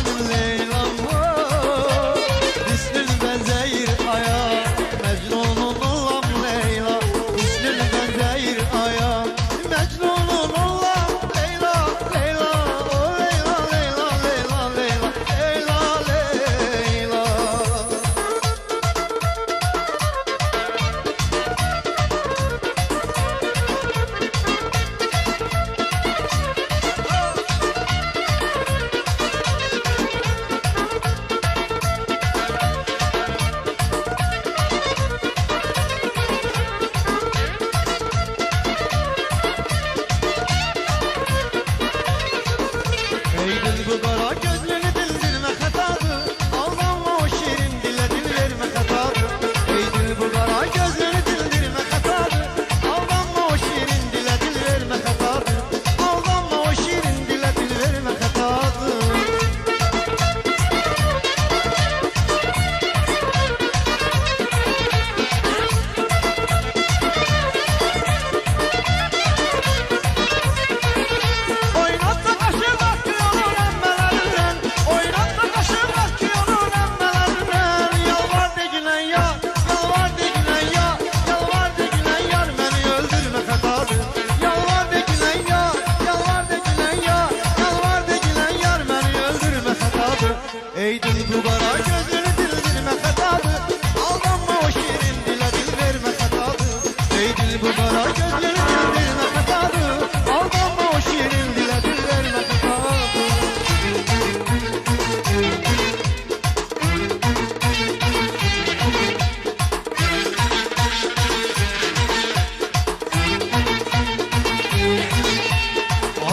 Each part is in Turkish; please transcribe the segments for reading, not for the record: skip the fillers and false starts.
benim Leyla'm var. Hüsnün benzeyir aya, Mecnun'un olam Leyla. Hüsnün benzeyir aya, Mecnun'un olam Leyla. Leyla, o Leyla, Leyla, Leyla, Leyla, Leyla, Leyla. Eydin bu kara gözlünü dildirme hatadır. Aldanma o şirin dile dil verme hatadır. Eydin bu kara gözlünü dildirme hatadır. Aldanma o şirin dile dil verme hatadır. Aldanma o şirin dile dil verme hatadır. Oynatta kaşı bakıyorsun emmelerimden. Oynatta kaşı bakıyorsun emmelerimden. Yalvar de gülen ya, yalvar de gülen ya, yalvar de gülen yar beni öldürme hatadır. Yalvar de gülen ya, yalvar de gülen ya, yalvar de gülen yar beni öldürme hatadır. Eydin bu kara gözünü dildirme hatadır. Aldanma o şirin dile dil verme hatadır. Eydin bu kara gözünü dildirme hatadır. Aldanma o şirin dile dil verme hatadır.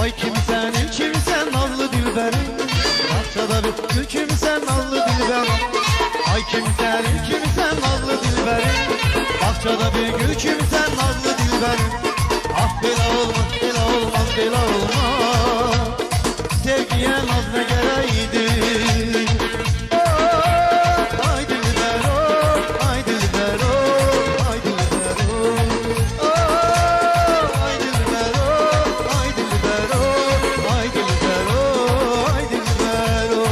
Ay kimsenin kimsen nazlı dilberim, bahçada bir gül kimsen nazlı dilberim. Ay kimsenin kimsen nazlı dilberim, bahçada bir gül kimsen nazlı dilberim. Ah bela olmaz, bela olmaz, bela olmaz. Sevgiye naz ne gereğiydi? Oh, ay dilber oh, ay dilber oh, ay dilber oh. Oh, ay dilber oh, ay dilber oh, ay dilber oh, ay dilber oh.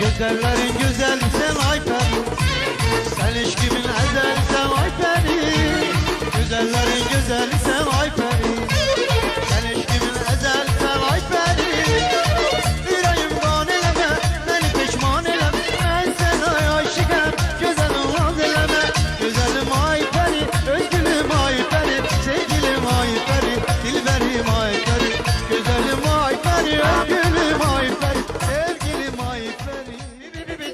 Güzellerin güzeli sen ay peri, sen ilişkimin ezeli sen ay peri. Güzellerin güzeli sen ay peri, sen ilişkimin ezeli sen ay peri. Yüreğimden eleme, beni pişman eleme, ben sana aşıkım, güzelim naz eleme. Güzelim ay peri, özgülüm ay peri, sevgilim ay peri, dilberim ay peri. Güzelim ay peri, özgülüm ay peri, sevgilim ay peri.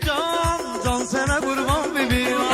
Can, can sana kurban bebeğim.